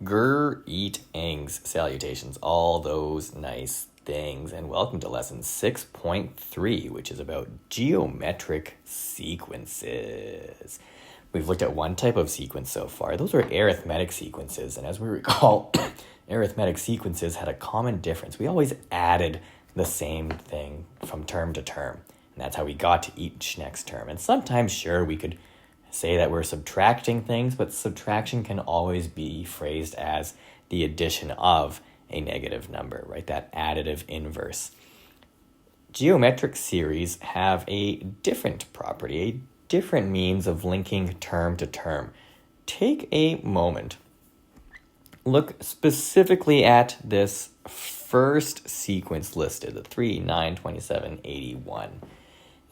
Greetings, salutations, all those nice things, and welcome to lesson 6.3, which is about geometric sequences. We've looked at one type of sequence so far. Those are arithmetic sequences, and as we recall, arithmetic sequences had a common difference. We always added the same thing from term to term, and that's how we got to each next term. And sometimes, sure, we could say that we're subtracting things, but subtraction can always be phrased as the addition of a negative number, right? That additive inverse. Geometric series have a different property, a different means of linking term to term. Take a moment. Look specifically at this first sequence listed, the 3, 9, 27, 81.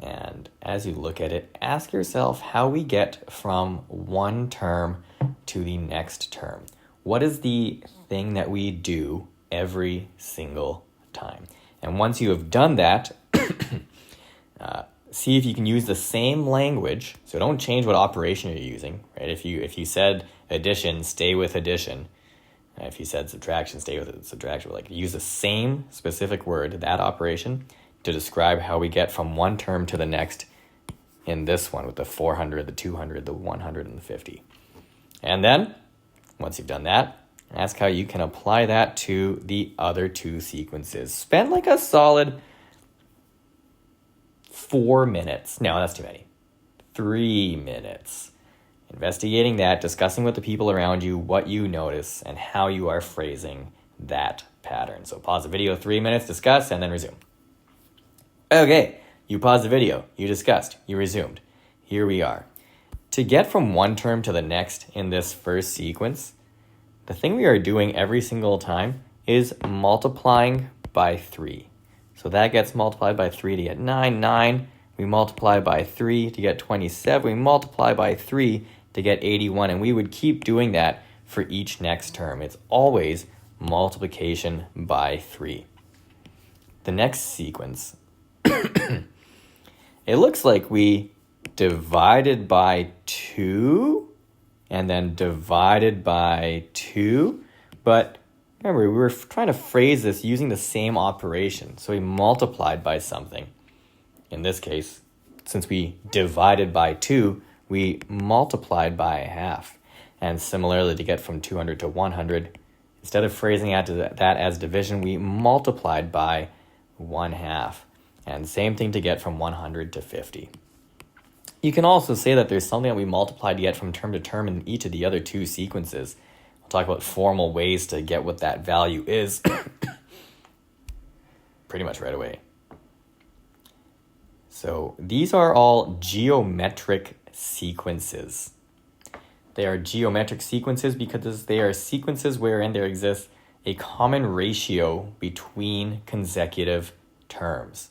And as you look at it, ask yourself how we get from one term to the next term. What is the thing that we do every single time? And once you have done that, see if you can use the same language. So don't change what operation you're using, right? If you said addition, stay with addition. If you said subtraction, stay with subtraction. Like use the same specific word, that operation, to describe how we get from one term to the next in this one with the 400, the 200, the 100, and the 50. And then, once you've done that, ask how you can apply that to the other two sequences. Spend like a solid 4 minutes. No, that's too many. 3 minutes. Investigating that, discussing with the people around you what you notice and how you are phrasing that pattern. So pause the video, 3 minutes, discuss, and then resume. Okay, you paused the video, you discussed, you resumed. Here we are. To get from one term to the next in this first sequence, the thing we are doing every single time is multiplying by 3. So that gets multiplied by 3 to get 9. 9, we multiply by 3 to get 27. We multiply by 3 to get 81, and we would keep doing that for each next term. It's always multiplication by 3. The next sequence, it looks like we divided by 2 and then divided by 2. But remember, we were trying to phrase this using the same operation. So we multiplied by something. In this case, since we divided by 2, we multiplied by a half. And similarly, to get from 200 to 100, instead of phrasing that as division, we multiplied by 1/2. And same thing to get from 100 to 50. You can also say that there's something that we multiplied to get from term to term in each of the other two sequences. We'll talk about formal ways to get what that value is pretty much right away. So these are all geometric sequences. They are geometric sequences because they are sequences wherein there exists a common ratio between consecutive terms.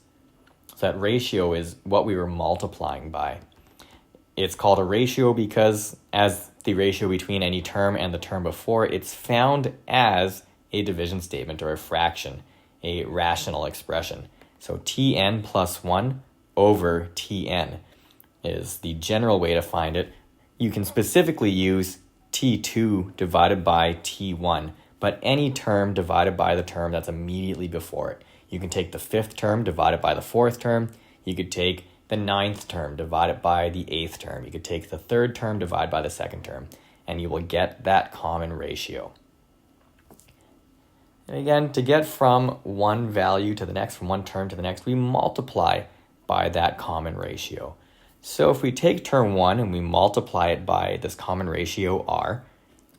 So that ratio is what we were multiplying by. It's called a ratio because as the ratio between any term and the term before, it's found as a division statement or a fraction, a rational expression. So Tn plus 1 over Tn is the general way to find it. You can specifically use T2 divided by T1, but any term divided by the term that's immediately before it. You can take the 5th term divided by the 4th term. You could take the 9th term divided by the 8th term. You could take the 3rd term divided by the 2nd term, and you will get that common ratio. And again, to get from one value to the next, from one term to the next, we multiply by that common ratio. So if we take term 1 and we multiply it by this common ratio r,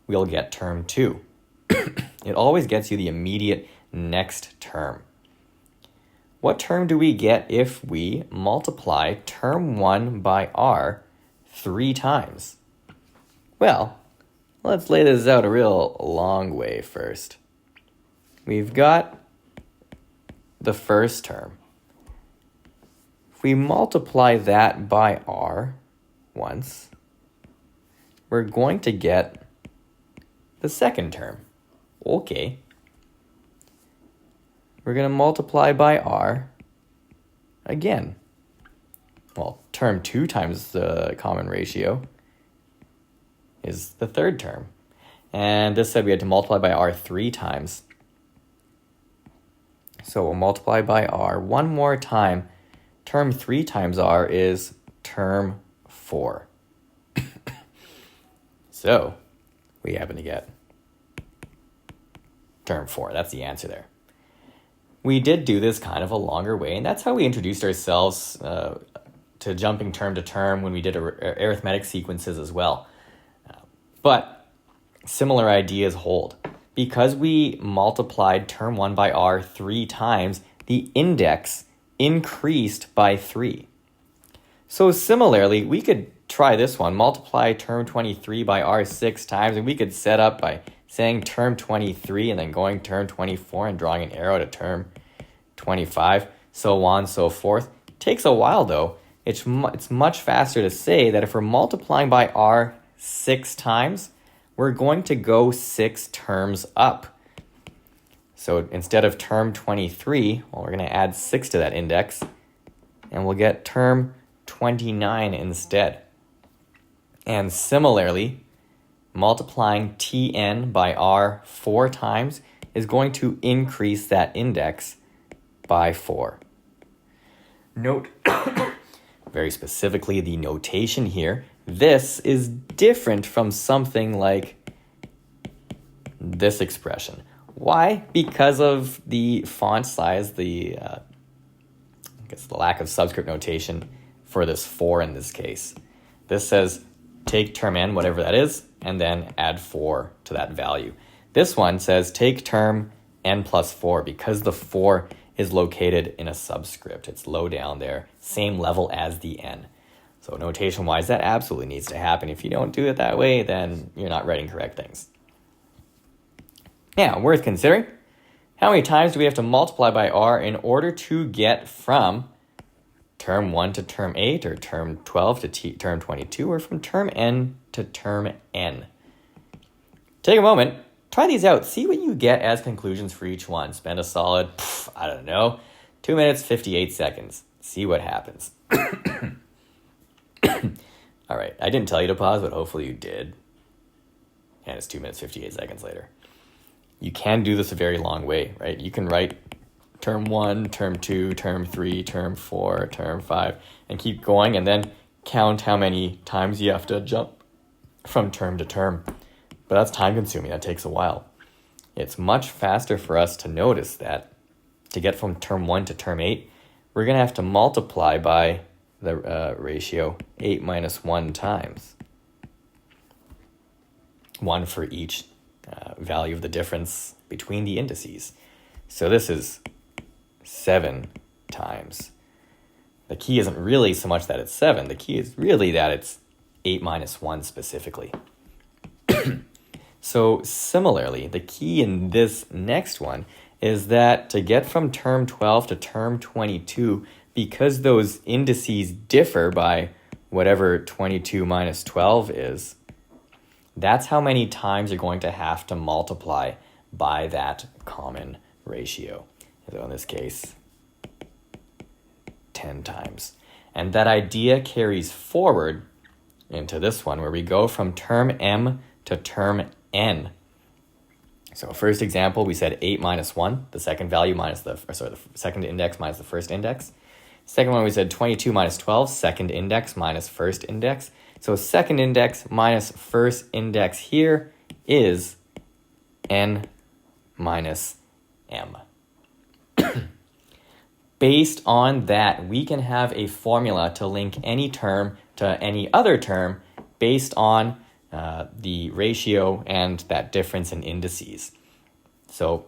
we'll get term 2. It always gets you the immediate next term. What term do we get if we multiply term 1 by r 3 times? Well, let's lay this out a real long way first. We've got the first term. If we multiply that by r once, we're going to get the second term. Okay. We're going to multiply by r again. Well, term 2 times the common ratio is the third term. And this said we had to multiply by r 3 times. So we'll multiply by r one more time. Term 3 times r is term 4. So we happen to get term 4. That's the answer there. We did do this kind of a longer way, and that's how we introduced ourselves to jumping term to term when we did arithmetic sequences as well. But similar ideas hold. Because we multiplied term 1 by r 3 times, the index increased by 3. So similarly, we could try this one, multiply term 23 by r 6 times, and we could set up by saying term 23 and then going term 24 and drawing an arrow to term 25, so on and so forth. It takes a while though. It's much faster to say that if we're multiplying by r 6 times, we're going to go 6 terms up. So instead of term 23, well, we're going to add 6 to that index, and we'll get term 29 instead. And similarly, multiplying tn by r 4 times is going to increase that index by 4. Note very specifically the notation here. This is different from something like this expression. Why? Because of the font size, the lack of subscript notation for this 4 in this case. This says take term n, whatever that is, and then add 4 to that value. This one says take term n plus 4 because the 4 is located in a subscript. It's low down there, same level as the n. So notation-wise, that absolutely needs to happen. If you don't do it that way, then you're not writing correct things. Now, worth considering, how many times do we have to multiply by r in order to get from term 1 to term 8, or term 12 to term 22, or from term n to term n? Take a moment, try these out, see what you get as conclusions for each one. Spend a solid, 2 minutes, 58 seconds. See what happens. All right, I didn't tell you to pause, but hopefully you did. And it's 2 minutes, 58 seconds later. You can do this a very long way, right? You can write term 1, term 2, term 3, term 4, term 5, and keep going, and then count how many times you have to jump from term to term. But that's time consuming, that takes a while. It's much faster for us to notice that to get from term 1 to term 8, we're going to have to multiply by the ratio 8 minus 1 times. 1 for each value of the difference between the indices. So this is 7 times. The key isn't really so much that it's 7. The key is really that it's 8 minus 1 specifically. So similarly, the key in this next one is that to get from term 12 to term 22, because those indices differ by whatever 22 minus 12 is, that's how many times you're going to have to multiply by that common ratio. So in this case, 10 times. And that idea carries forward into this one where we go from term m to term n. So first example, we said 8 minus 1, the second value minus the second index minus the first index. Second one, we said 22 minus 12, second index minus first index. So second index minus first index here is n minus m. Based on that, we can have a formula to link any term to any other term based on the ratio and that difference in indices. So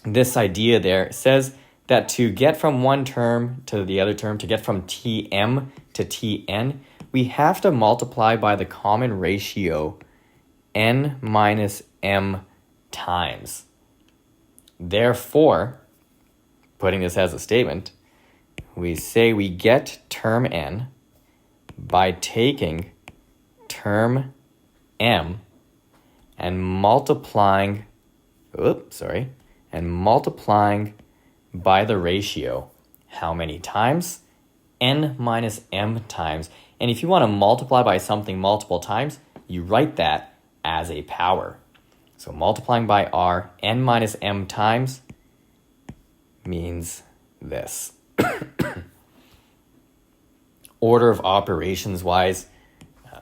this idea there says that to get from one term to the other term, to get from Tm to Tn, we have to multiply by the common ratio n minus m times. Therefore, putting this as a statement, we say we get term n by taking term m and multiplying by the ratio how many times? N minus m times. And if you want to multiply by something multiple times, you write that as a power. So multiplying by r, n minus m times means this. Order of operations wise,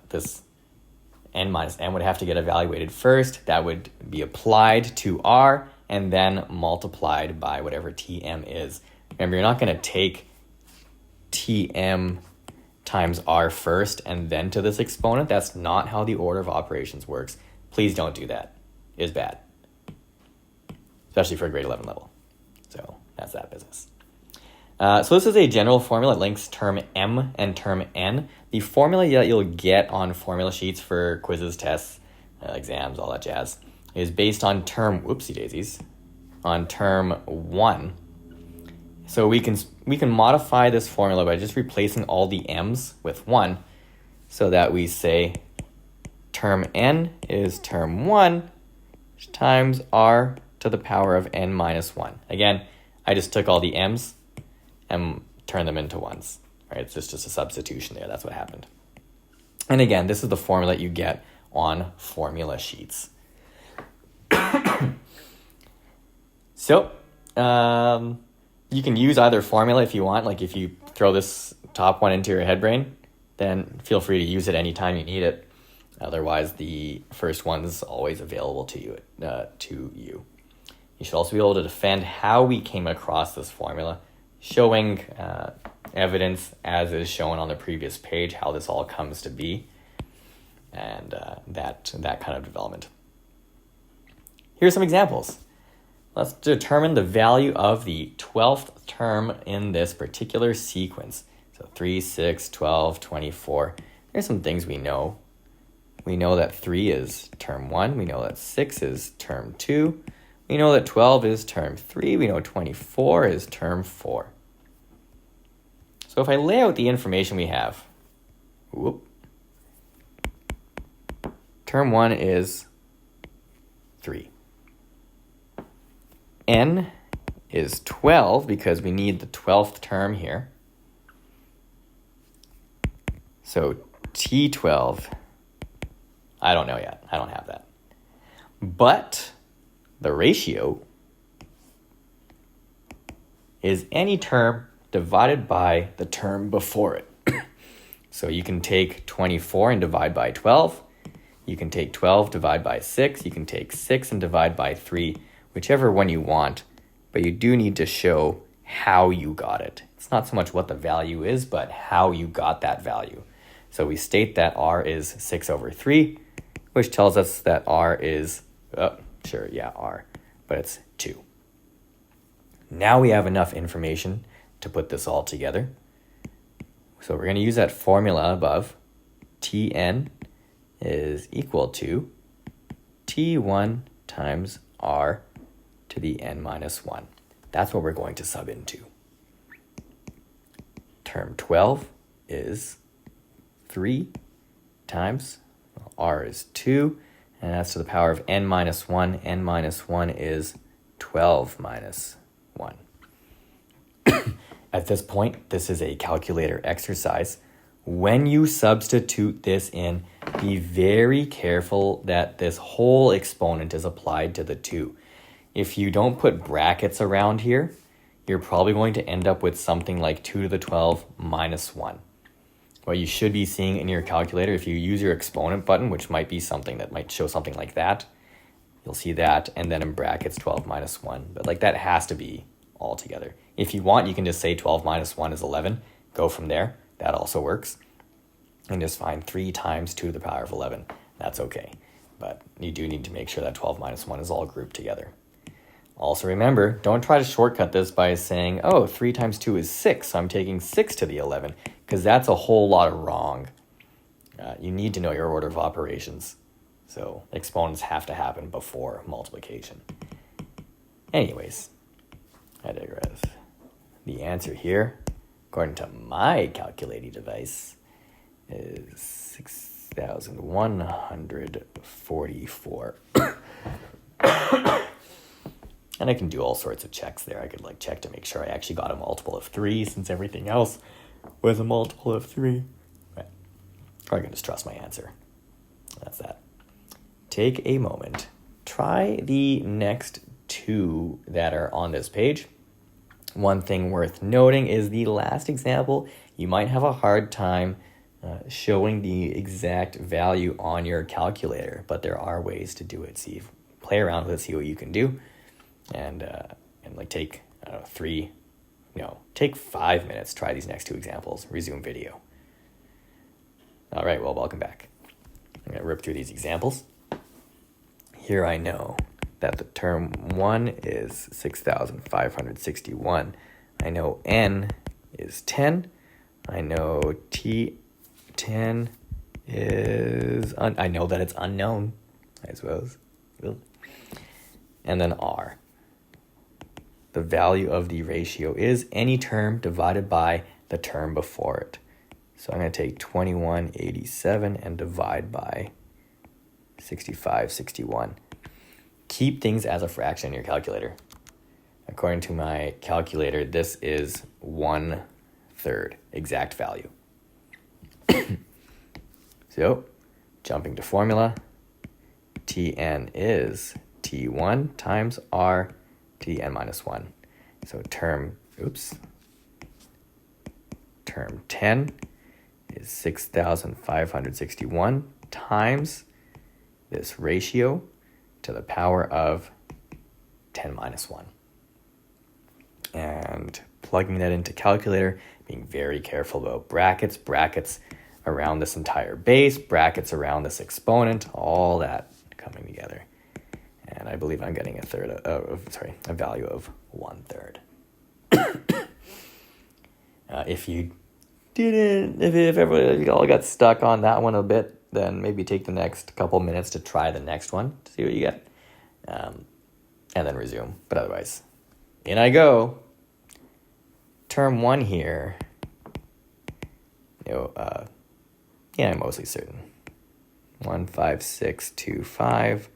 this n minus m would have to get evaluated first. That would be applied to r and then multiplied by whatever tm is. Remember, you're not going to take tm times r first and then to this exponent. That's not how the order of operations works. Please don't do that. It is bad, especially for a grade 11 level. So that's that business. So this is a general formula. It links term m and term n. The formula that you'll get on formula sheets for quizzes, tests, exams, all that jazz, is based on term, whoopsie daisies, on term 1. So we can modify this formula by just replacing all the m's with 1 so that we say term n is term 1 times r to the power of n minus 1. Again, I just took all the m's and turned them into 1s. Right? It's just a substitution there. That's what happened. And again, this is the formula that you get on formula sheets. So, you can use either formula if you want. Like if you throw this top one into your head brain, then feel free to use it anytime you need it. Otherwise, the first one's always available to you. You should also be able to defend how we came across this formula, showing evidence as is shown on the previous page, how this all comes to be, and that kind of development. Here's some examples. Let's determine the value of the 12th term in this particular sequence. So 3, 6, 12, 24. There's some things we know. We know that 3 is term 1. We know that 6 is term 2. We know that 12 is term 3. We know 24 is term 4. So if I lay out the information we have, term 1 is 3. N is 12 because we need the 12th term here. So T12, I don't know yet. I don't have that. But the ratio is any term divided by the term before it. So you can take 24 and divide by 12. You can take 12, divide by 6. You can take 6 and divide by 3, whichever one you want. But you do need to show how you got it. It's not so much what the value is, but how you got that value. So we state that r is 6 over 3, which tells us that r is, r, but it's 2. Now we have enough information to put this all together. So we're going to use that formula above. Tn is equal to T1 times r to the n minus 1. That's what we're going to sub into. Term 12 is 3 times, r is 2, and that's to the power of n minus 1. N minus 1 is 12 minus 1. At this point, this is a calculator exercise. When you substitute this in, be very careful that this whole exponent is applied to the 2. If you don't put brackets around here, you're probably going to end up with something like 2 to the 12 minus 1. What you should be seeing in your calculator, if you use your exponent button, which might be something that might show something like that, you'll see that, and then in brackets 12 minus 1. But like that has to be all together. If you want, you can just say 12 minus 1 is 11. Go from there. That also works. And just find 3 times 2 to the power of 11. That's okay. But you do need to make sure that 12 minus 1 is all grouped together. Also remember, don't try to shortcut this by saying, oh, 3 times 2 is 6, so I'm taking 6 to the 11, because that's a whole lot of wrong. You need to know your order of operations. So exponents have to happen before multiplication. Anyways, I digress. The answer here, according to my calculating device, is 6,144. And I can do all sorts of checks there. I could check to make sure I actually got a multiple of 3 since everything else was a multiple of 3. But I'm going to just trust my answer. That's that. Take a moment, try the next two that are on this page. One thing worth noting is the last example, you might have a hard time showing the exact value on your calculator, but there are ways to do it. Play around with it, see what you can do, and like take 5 minutes, try these next two examples, resume video. All right, well, welcome back. I'm going to rip through these examples. Here I know that the term 1 is 6,561. I know n is 10. I know T10 is... I know that it's unknown, I suppose. And then R. The value of the ratio is any term divided by the term before it. So I'm going to take 2187 and divide by 6561. Keep things as a fraction in your calculator. According to my calculator, this is 1/3 exact value. So, jumping to formula, Tn is T1 times R to the n minus 1. So term 10 is 6,561 times this ratio to the power of 10 minus 1. And plugging that into calculator, being very careful about brackets around this entire base, brackets around this exponent, all that coming together. And I believe I'm getting a value of 1/3. If you all got stuck on that one a bit, then maybe take the next couple minutes to try the next one to see what you get, and then resume. But otherwise, in I go. Term 1 here, I'm mostly certain. 15625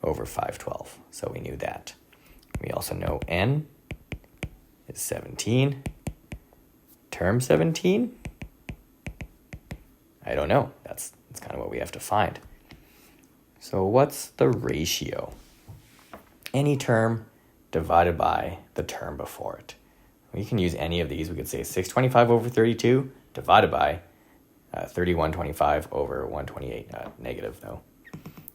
over 512. So we knew that. We also know n is 17. Term 17? I don't know. That's kind of what we have to find. So what's the ratio? Any term divided by the term before it. We can use any of these. We could say 625 over 32 divided by 3125 over 128, negative though.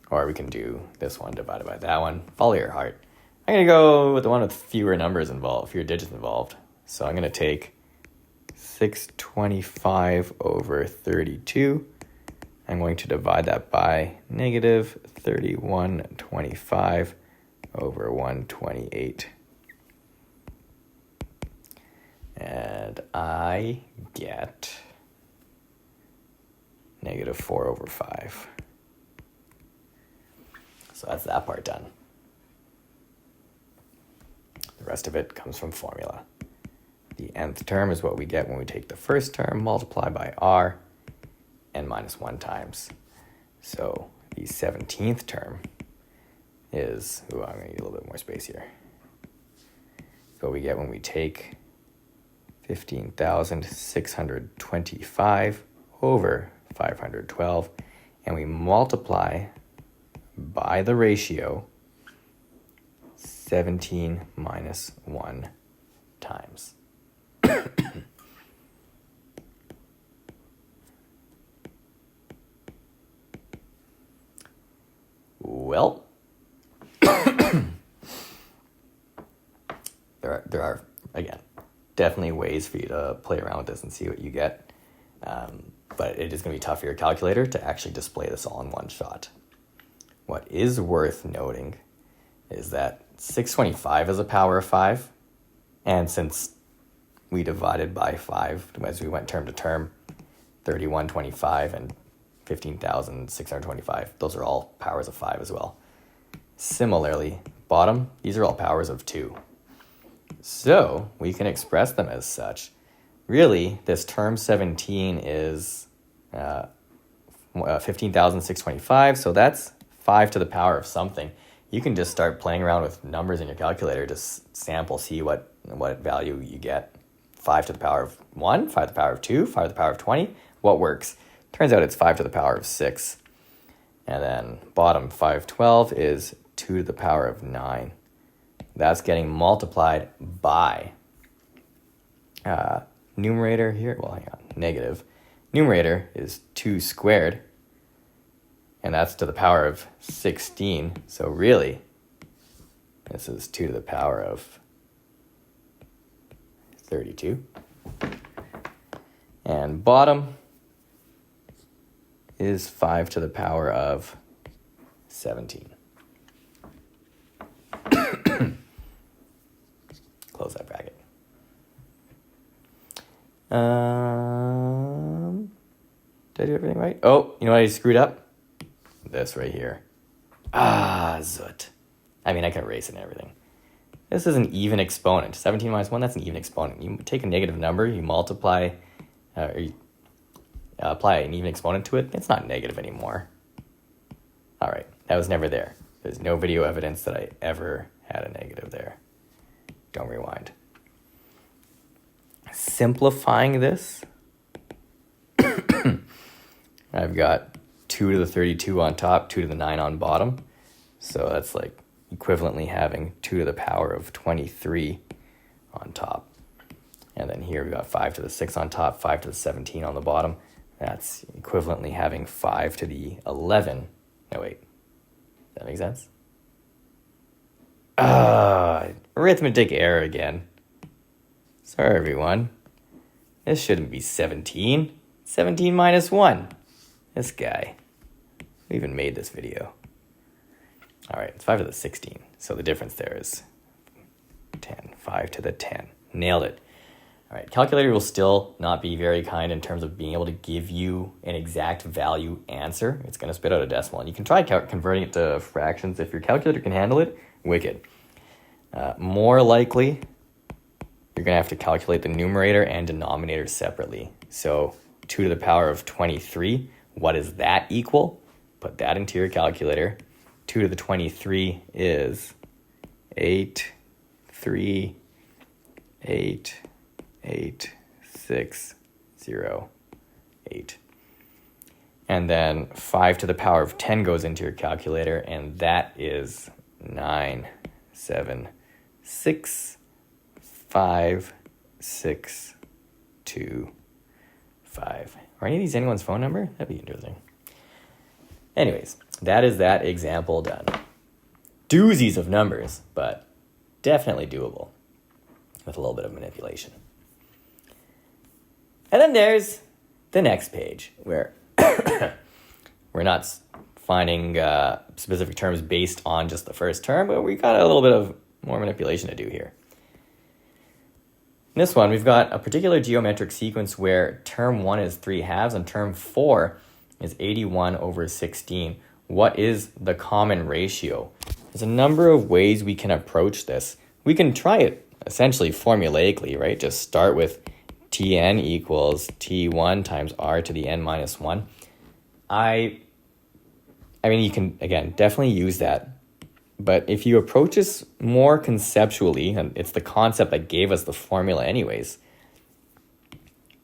Or we can do this one divided by that one. Follow your heart. I'm going to go with the one with fewer digits involved. So I'm going to take 625 over 32. I'm going to divide that by negative 3125 over 128. And I get negative 4 over 5. So that's that part done. The rest of it comes from formula. The nth term is what we get when we take the first term, multiply by r, n minus 1 times. So the 17th term is, I'm going to need a little bit more space here. So what we get when we take 15,625 over 512, and we multiply by the ratio 17 minus 1 times. Well, there are, again, definitely ways for you to play around with this and see what you get. But it is going to be tough for your calculator to actually display this all in one shot. What is worth noting is that 625 is a power of 5. And since we divided by 5 as we went term to term, 3125 and 15,625, those are all powers of 5 as well. Similarly, bottom, these are all powers of 2. So we can express them as such. Really, this term 17 is 15,625, so that's 5 to the power of something. You can just start playing around with numbers in your calculator, just sample, see what value you get. 5 to the power of 1, 5 to the power of 2, 5 to the power of 20. What works? Turns out it's 5 to the power of 6. And then bottom 512 is 2 to the power of 9. That's getting multiplied by numerator here. Well, hang on, negative. Numerator is 2 squared, and that's to the power of 16. So really, this is 2 to the power of 32. And bottom is 5 to the power of 17. Close that bracket. Did I do everything right? Oh, you know what I screwed up? This right here. Zut. I mean, I can erase it and everything. This is an even exponent. 17 minus 1, that's an even exponent. You take a negative number, you multiply, or you apply an even exponent to it, it's not negative anymore. All right, that was never there. There's no video evidence that I ever had a negative there. Don't rewind. Simplifying this, I've got 2 to the 32 on top, 2 to the 9 on bottom. So that's like equivalently having 2 to the power of 23 on top. And then here we've got 5 to the 6 on top, 5 to the 17 on the bottom. That's equivalently having 5 to the 11. No, wait. Does that make sense? Arithmetic error again. Sorry, everyone. This shouldn't be 17. 17 minus 1. This guy. We even made this video. All right, it's 5 to the 16. So the difference there is 10. 5 to the 10. Nailed it. All right, calculator will still not be very kind in terms of being able to give you an exact value answer. It's going to spit out a decimal. And you can try converting it to fractions. If your calculator can handle it, wicked. More likely, you're going to have to calculate the numerator and denominator separately. So 2 to the power of 23, what does that equal? Put that into your calculator. 2 to the 23 is 8, 3, 8, 8, 6, 0, 8. And then 5 to the power of 10 goes into your calculator, and that is 9, 7, 6, 5, 6, 2, 5. Are any of these anyone's phone number? That'd be interesting. Anyways, that is that example done. Doozies of numbers, but definitely doable with a little bit of manipulation. And then there's the next page where we're not finding specific terms based on just the first term, but we got a little bit of more manipulation to do here. In this one, we've got a particular geometric sequence where term 1 is 3/2 and term 4 is 81 over 16. What is the common ratio? There's a number of ways we can approach this. We can try it essentially formulaically, right? Just start with Tn equals T1 times R to the n minus 1. I mean, you can, again, definitely use that. But if you approach this more conceptually, and it's the concept that gave us the formula anyways,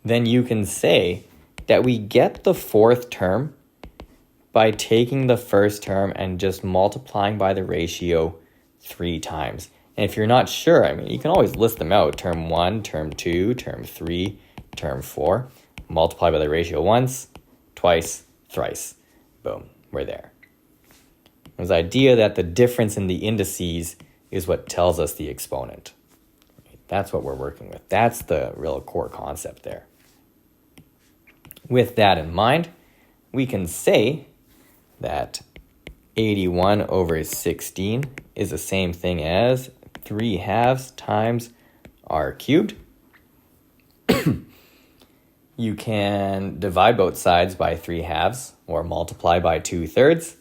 then you can say that we get the fourth term by taking the first term and just multiplying by the ratio 3 times. And if you're not sure, I mean, you can always list them out. Term 1, term 2, term 3, term 4. Multiply by the ratio once, twice, thrice. Boom, we're there. There's the idea that the difference in the indices is what tells us the exponent. That's what we're working with. That's the real core concept there. With that in mind, we can say that 81 over 16 is the same thing as 3/2 times r cubed. You can divide both sides by 3/2 or multiply by 2/3.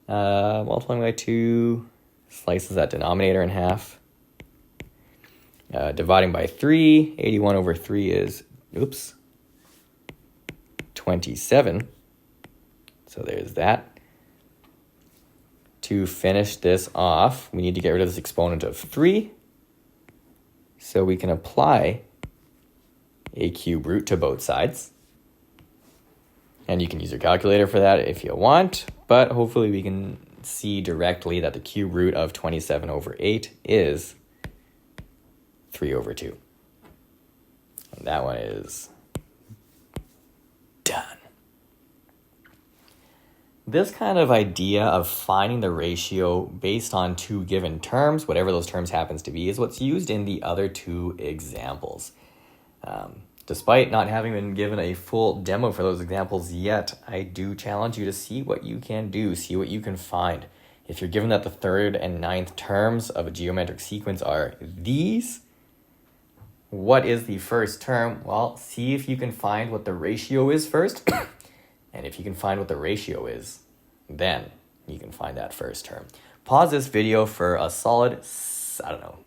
Multiplying by 2 slices that denominator in half. Dividing by 3, 81 over 3 is, 27. So there's that. To finish this off, we need to get rid of this exponent of 3. So we can apply a cube root to both sides. And you can use your calculator for that if you want. but hopefully we can see directly that the cube root of 27 over 8 is 3 over 2. And that one is done. This kind of idea of finding the ratio based on two given terms, whatever those terms happens to be, is what's used in the other two examples. Despite not having been given a full demo for those examples yet, I do challenge you to see what you can do, see what you can find. If you're given that the third and ninth terms of a geometric sequence are these, what is the first term? Well, see if you can find what the ratio is first. And if you can find what the ratio is, then you can find that first term. Pause this video for a solid, I don't know,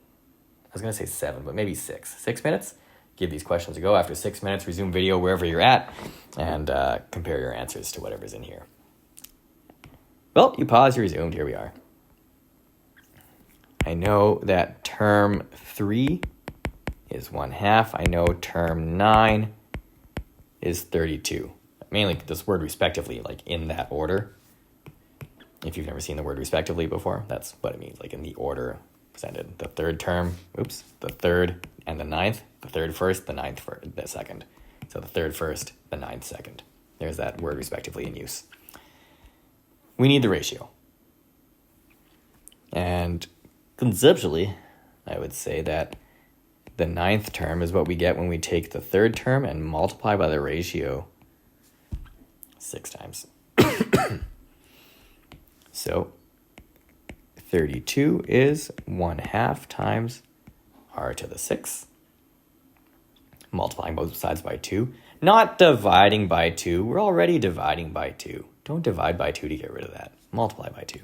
I was going to say 7, but maybe 6. 6 minutes? Give these questions a go. After 6 minutes, resume video wherever you're at and compare your answers to whatever's in here. Well, you paused, you resumed, here we are. I know that term 3 is 1/2. I know term 9 is 32. Mainly this word respectively, like in that order. If you've never seen the word respectively before, that's what it means, like in the order presented. The third term, the third and the ninth, the third first, the ninth first, the second. So the third first, the ninth second. There's that word respectively in use. We need the ratio. And conceptually, I would say that the ninth term is what we get when we take the third term and multiply by the ratio 6 times. So 32 is 1/2 times r to the 6. Multiplying both sides by 2. Not dividing by 2. We're already dividing by 2. Don't divide by 2 to get rid of that. Multiply by 2.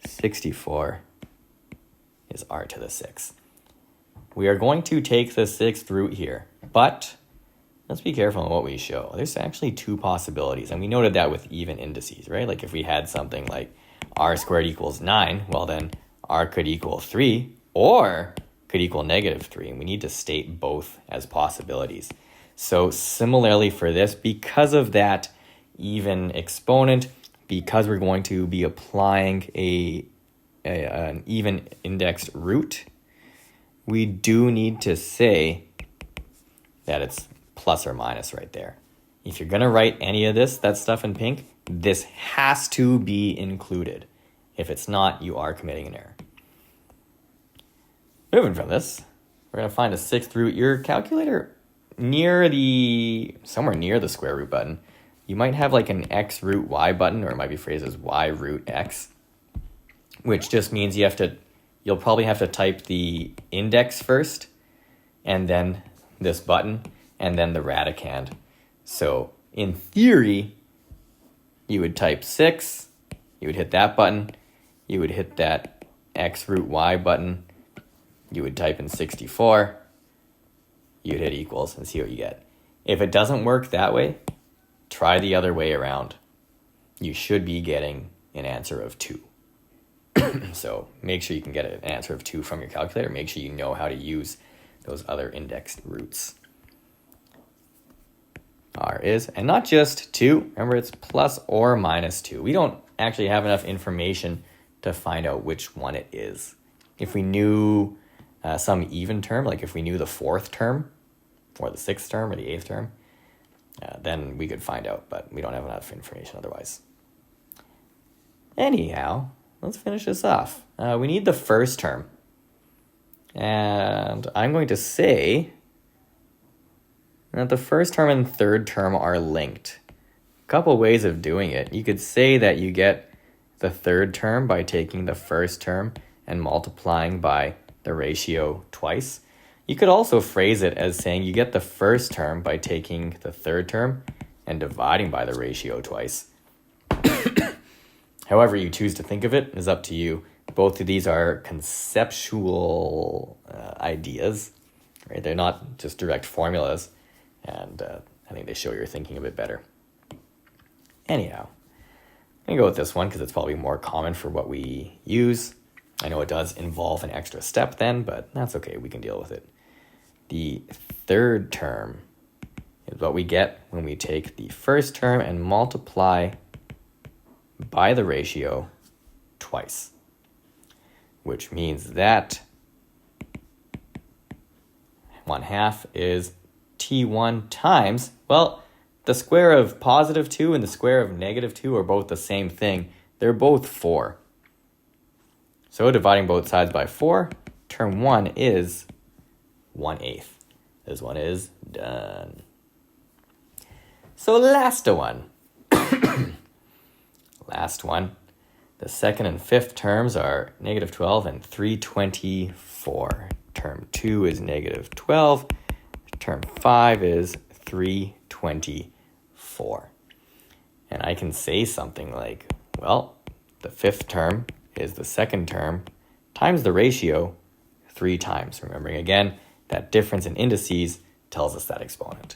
64 is r to the 6. We are going to take the 6th root here, but let's be careful in what we show. There's actually 2 possibilities, and we noted that with even indices, right? Like if we had something like r squared equals 9, well then r could equal 3 or could equal -3, and we need to state both as possibilities. So similarly for this, because of that even exponent, because we're going to be applying an even indexed root, we do need to say that it's plus or minus right there. If you're going to write any of this, that stuff in pink, this has to be included. If it's not, you are committing an error. Moving from this, we're going to find a 6th root. Your calculator, somewhere near the square root button, you might have like an x root y button, or it might be phrased as y root x, which just means you'll probably have to type the index first, and then this button, and then the radicand. So in theory, you would type 6, you would hit that button, you would hit that x root y button, you would type in 64, you'd hit equals and see what you get. If it doesn't work that way, try the other way around. You should be getting an answer of 2. So make sure you can get an answer of 2 from your calculator. Make sure you know how to use those other indexed roots. R is, and not just 2. Remember, it's plus or minus 2. We don't actually have enough information to find out which one it is. If we knew some even term, like if we knew the 4th term, or the 6th term, or the 8th term, then we could find out, but we don't have enough information otherwise. Anyhow, let's finish this off. We need the first term. And I'm going to say that the first term and third term are linked. A couple ways of doing it. You could say that you get the third term by taking the first term and multiplying by the ratio twice. You could also phrase it as saying you get the first term by taking the third term and dividing by the ratio twice. However you choose to think of it is up to you. Both of these are conceptual ideas, right? They're not just direct formulas, and I think they show your thinking a bit better. Anyhow, I'm going to go with this one because it's probably more common for what we use. I know it does involve an extra step then, but that's okay. We can deal with it. The third term is what we get when we take the first term and multiply by the ratio twice, which means that 1/2 is T1 times, well, the square of positive 2 and the square of negative 2 are both the same thing. They're both 4. So dividing both sides by 4, term 1 is 1/8. This one is done. So last one. Last one. The second and fifth terms are negative 12 and 324. Term 2 is negative 12. Term 5 is 324. And I can say something like, well, the fifth term is the second term times the ratio 3 times. Remembering again, that difference in indices tells us that exponent.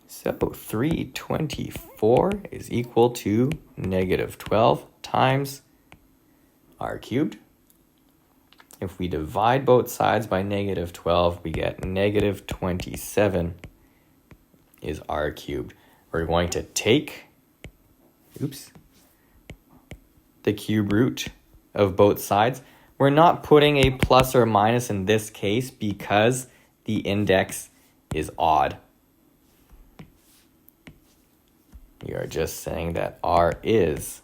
So 324 is equal to negative 12 times r cubed. If we divide both sides by negative 12, we get negative 27 is r cubed. We're going to take, the cube root of both sides. We're not putting a plus or minus in this case because the index is odd. We are just saying that r is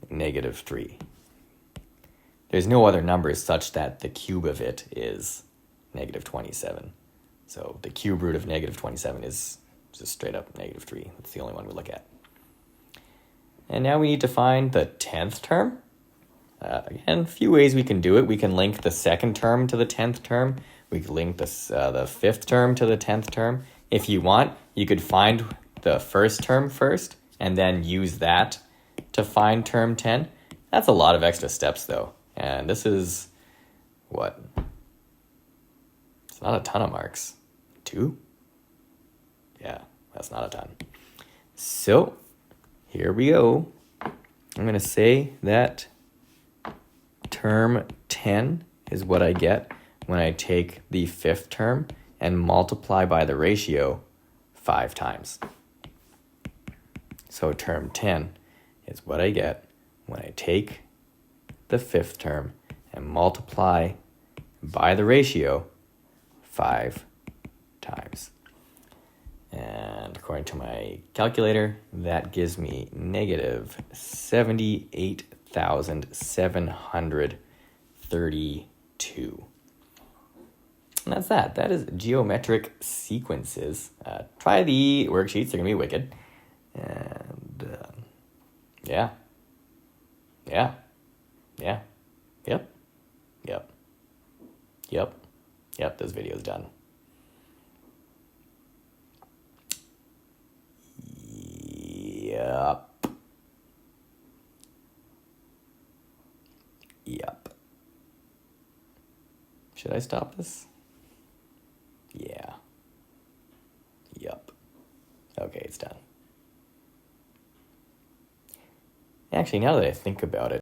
negative 3. There's no other numbers such that the cube of it is negative 27. So the cube root of negative 27 is just straight up negative 3. That's the only one we look at. And now we need to find the 10th term. Again, a few ways we can do it. We can link the second term to the 10th term. We can link the fifth term to the 10th term. If you want, you could find the first term first and then use that to find term 10. That's a lot of extra steps though. And this is, what? It's not a ton of marks. 2? Yeah, that's not a ton. So, here we go. I'm going to say that term 10 is what I get when I take the fifth term and multiply by the ratio 5 times. So term 10 is what I get when I take the fifth term and multiply by the ratio 5 times. And according to my calculator, that gives me negative 78,732. And that's that. That is geometric sequences. Try the worksheets. They're going to be wicked. And yeah. Yep, this video's done. Yep. Should I stop this? Yeah. Yep. Okay, it's done. Actually, now that I think about it,